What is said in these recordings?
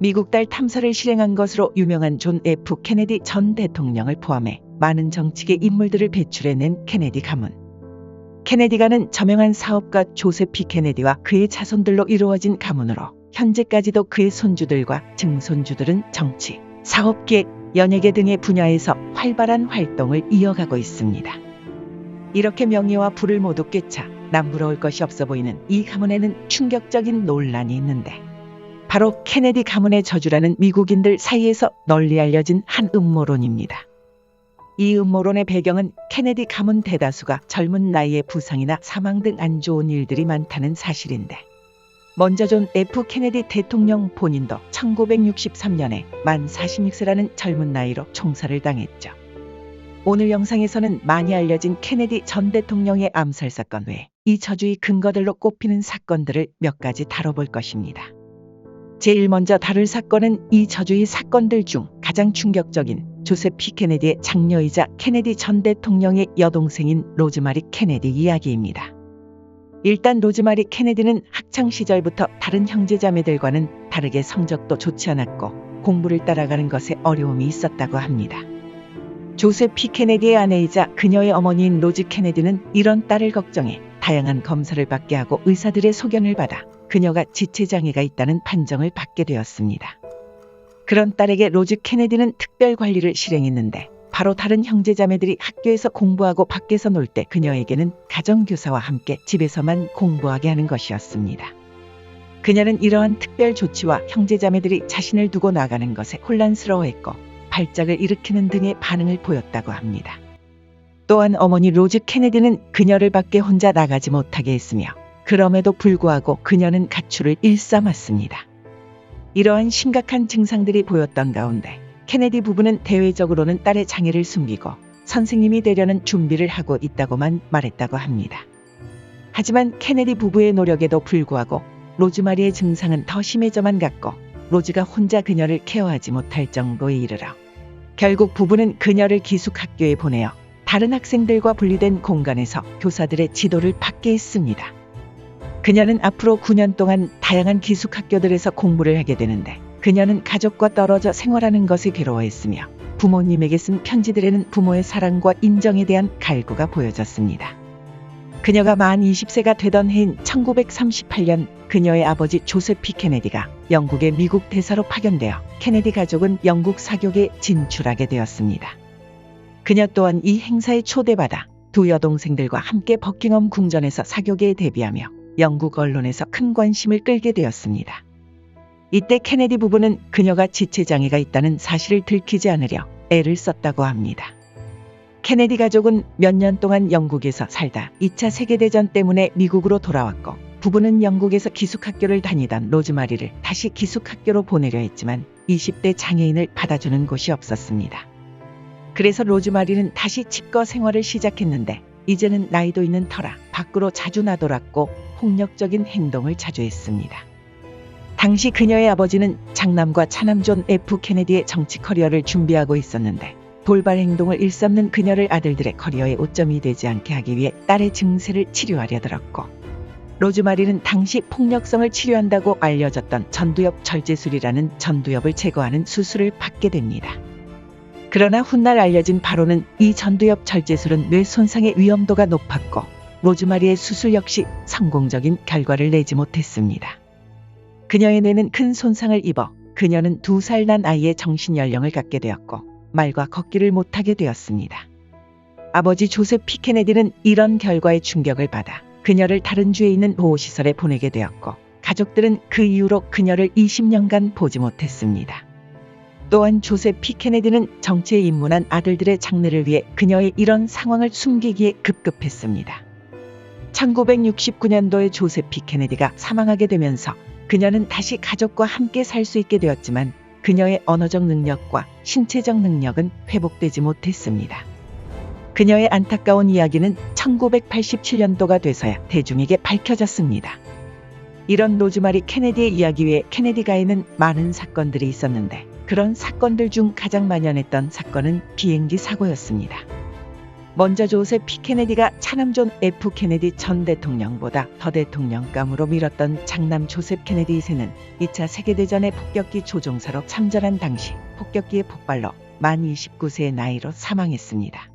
미국 달 탐사를 실행한 것으로 유명한 존 F. 케네디 전 대통령을 포함해 많은 정치계 인물들을 배출해낸 케네디 가문. 케네디가는 저명한 사업가 조셉 P. 케네디와 그의 자손들로 이루어진 가문으로 현재까지도 그의 손주들과 증손주들은 정치, 사업계, 연예계 등의 분야에서 활발한 활동을 이어가고 있습니다. 이렇게 명예와 부를 모두 꿰차 남부러울 것이 없어 보이는 이 가문에는 충격적인 논란이 있는데, 바로 케네디 가문의 저주라는 미국인들 사이에서 널리 알려진 한 음모론입니다. 이 음모론의 배경은 케네디 가문 대다수가 젊은 나이에 부상이나 사망 등 안 좋은 일들이 많다는 사실인데, 먼저 존 F. 케네디 대통령 본인도 1963년에 만 46세라는 젊은 나이로 총살을 당했죠. 오늘 영상에서는 많이 알려진 케네디 전 대통령의 암살 사건 외에 이 저주의 근거들로 꼽히는 사건들을 몇 가지 다뤄볼 것입니다. 제일 먼저 다룰 사건은 이 저주의 사건들 중 가장 충격적인 조셉 P. 케네디의 장녀이자 케네디 전 대통령의 여동생인 로즈마리 케네디 이야기입니다. 일단 로즈마리 케네디는 학창 시절부터 다른 형제자매들과는 다르게 성적도 좋지 않았고 공부를 따라가는 것에 어려움이 있었다고 합니다. 조셉 P. 케네디의 아내이자 그녀의 어머니인 로즈 케네디는 이런 딸을 걱정해 다양한 검사를 받게 하고 의사들의 소견을 받아 그녀가 지체장애가 있다는 판정을 받게 되었습니다. 그런 딸에게 로즈 케네디는 특별 관리를 실행했는데, 바로 다른 형제자매들이 학교에서 공부하고 밖에서 놀 때 그녀에게는 가정교사와 함께 집에서만 공부하게 하는 것이었습니다. 그녀는 이러한 특별 조치와 형제자매들이 자신을 두고 나가는 것에 혼란스러워했고 발작을 일으키는 등의 반응을 보였다고 합니다. 또한 어머니 로즈 케네디는 그녀를 밖에 혼자 나가지 못하게 했으며, 그럼에도 불구하고 그녀는 가출을 일삼았습니다. 이러한 심각한 증상들이 보였던 가운데 케네디 부부는 대외적으로는 딸의 장애를 숨기고 선생님이 되려는 준비를 하고 있다고만 말했다고 합니다. 하지만 케네디 부부의 노력에도 불구하고 로즈마리의 증상은 더 심해져만 갔고, 로즈가 혼자 그녀를 케어하지 못할 정도에 이르러 결국 부부는 그녀를 기숙학교에 보내어 다른 학생들과 분리된 공간에서 교사들의 지도를 받게 했습니다. 그녀는 앞으로 9년 동안 다양한 기숙학교들에서 공부를 하게 되는데, 그녀는 가족과 떨어져 생활하는 것을 괴로워했으며 부모님에게 쓴 편지들에는 부모의 사랑과 인정에 대한 갈구가 보여졌습니다. 그녀가 만 20세가 되던 해인 1938년 그녀의 아버지 조셉 P. 케네디가 영국의 미국 대사로 파견되어 케네디 가족은 영국 사격에 진출하게 되었습니다. 그녀 또한 이 행사에 초대받아 두 여동생들과 함께 버킹엄 궁전에서 사격에 데뷔하며 영국 언론에서 큰 관심을 끌게 되었습니다. 이때 케네디 부부는 그녀가 지체장애가 있다는 사실을 들키지 않으려 애를 썼다고 합니다. 케네디 가족은 몇 년 동안 영국에서 살다 2차 세계대전 때문에 미국으로 돌아왔고, 부부는 영국에서 기숙학교를 다니던 로즈마리를 다시 기숙학교로 보내려 했지만 20대 장애인을 받아주는 곳이 없었습니다. 그래서 로즈마리는 다시 집거 생활을 시작했는데, 이제는 나이도 있는 터라 밖으로 자주 나돌았고 폭력적인 행동을 자주 했습니다. 당시 그녀의 아버지는 장남과 차남 존 F. 케네디의 정치 커리어를 준비하고 있었는데, 돌발 행동을 일삼는 그녀를 아들들의 커리어의 오점이 되지 않게 하기 위해 딸의 증세를 치료하려 들었고, 로즈마리는 당시 폭력성을 치료한다고 알려졌던 전두엽 절제술이라는 전두엽을 제거하는 수술을 받게 됩니다. 그러나 훗날 알려진 바로는 이 전두엽 절제술은 뇌 손상의 위험도가 높았고, 로즈마리의 수술 역시 성공적인 결과를 내지 못했습니다. 그녀의 뇌는 큰 손상을 입어 그녀는 2살 난 아이의 정신연령을 갖게 되었고 말과 걷기를 못하게 되었습니다. 아버지 조셉 P. 케네디는 이런 결과에 충격을 받아 그녀를 다른 주에 있는 보호시설에 보내게 되었고, 가족들은 그 이후로 그녀를 20년간 보지 못했습니다. 또한 조셉 P. 케네디는 정치에 입문한 아들들의 장래를 위해 그녀의 이런 상황을 숨기기에 급급했습니다. 1969년도에 조셉 P. 케네디가 사망하게 되면서 그녀는 다시 가족과 함께 살 수 있게 되었지만 그녀의 언어적 능력과 신체적 능력은 회복되지 못했습니다. 그녀의 안타까운 이야기는 1987년도가 돼서야 대중에게 밝혀졌습니다. 이런 로즈마리 케네디의 이야기 외에 케네디가에는 많은 사건들이 있었는데, 그런 사건들 중 가장 만연했던 사건은 비행기 사고였습니다. 먼저 조셉 P. 케네디가 차남 존 F. 케네디 전 대통령보다 더 대통령감으로 밀었던 장남 조셉 케네디 2세는 2차 세계대전의 폭격기 조종사로 참전한 당시 폭격기의 폭발로 만 29세의 나이로 사망했습니다.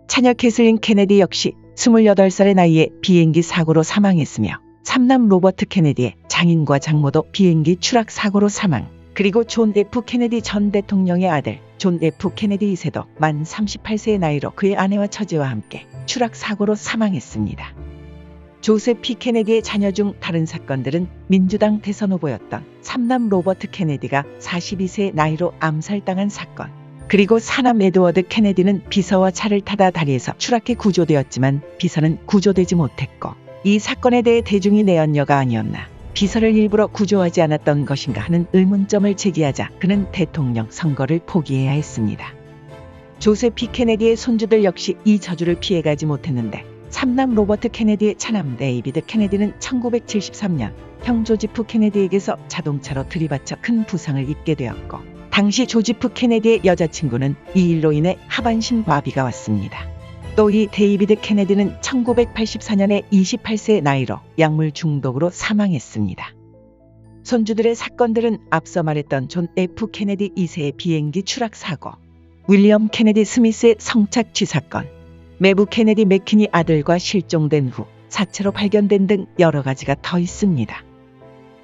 차녀 캐슬린 케네디 역시 28살의 나이에 비행기 사고로 사망했으며 삼남 로버트 케네디의 장인과 장모도 비행기 추락 사고로 사망, 그리고 존 F. 케네디 전 대통령의 아들 존 F. 케네디 2세도 만 38세의 나이로 그의 아내와 처제와 함께 추락 사고로 사망했습니다. 조셉 P. 케네디의 자녀 중 다른 사건들은 민주당 대선 후보였던 삼남 로버트 케네디가 42세의 나이로 암살당한 사건, 그리고 사남 에드워드 케네디는 비서와 차를 타다 다리에서 추락해 구조되었지만 비서는 구조되지 못했고 이 사건에 대해 대중이 내연녀가 아니었나, 비서를 일부러 구조하지 않았던 것인가 하는 의문점을 제기하자 그는 대통령 선거를 포기해야 했습니다. 조셉 P. 케네디의 손주들 역시 이 저주를 피해가지 못했는데 삼남 로버트 케네디의 차남 데이비드 케네디는 1973년 형 조지프 케네디에게서 자동차로 들이받쳐 큰 부상을 입게 되었고 당시 조지프 케네디의 여자친구는 이 일로 인해 하반신 마비가 왔습니다. 또 이 데이비드 케네디는 1984년에 28세의 나이로 약물 중독으로 사망했습니다. 손주들의 사건들은 앞서 말했던 존 F. 케네디 2세의 비행기 추락 사고, 윌리엄 케네디 스미스의 성착취 사건, 매부 케네디 맥키니 아들과 실종된 후 사체로 발견된 등 여러 가지가 더 있습니다.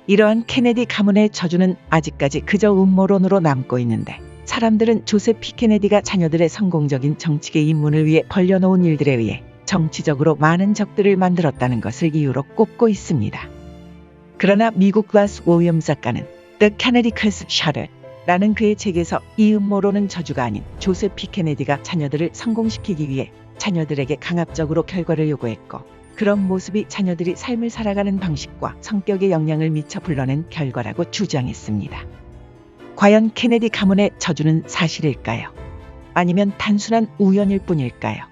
이러한 케네디 가문의 저주는 아직까지 그저 음모론으로 남고 있는데 사람들은 조셉 P. 케네디가 자녀들의 성공적인 정치계 입문을 위해 벌려놓은 일들에 의해 정치적으로 많은 적들을 만들었다는 것을 이유로 꼽고 있습니다. 그러나 미국 라스 오이엄 작가는 The Kennedy Curse Shattered라는 그의 책에서 이 음모론은 저주가 아닌 조셉 P. 케네디가 자녀들을 성공시키기 위해 자녀들에게 강압적으로 결과를 요구했고 그런 모습이 자녀들이 삶을 살아가는 방식과 성격에 영향을 미쳐 불러낸 결과라고 주장했습니다. 과연 케네디 가문의 저주는 사실일까요? 아니면 단순한 우연일 뿐일까요?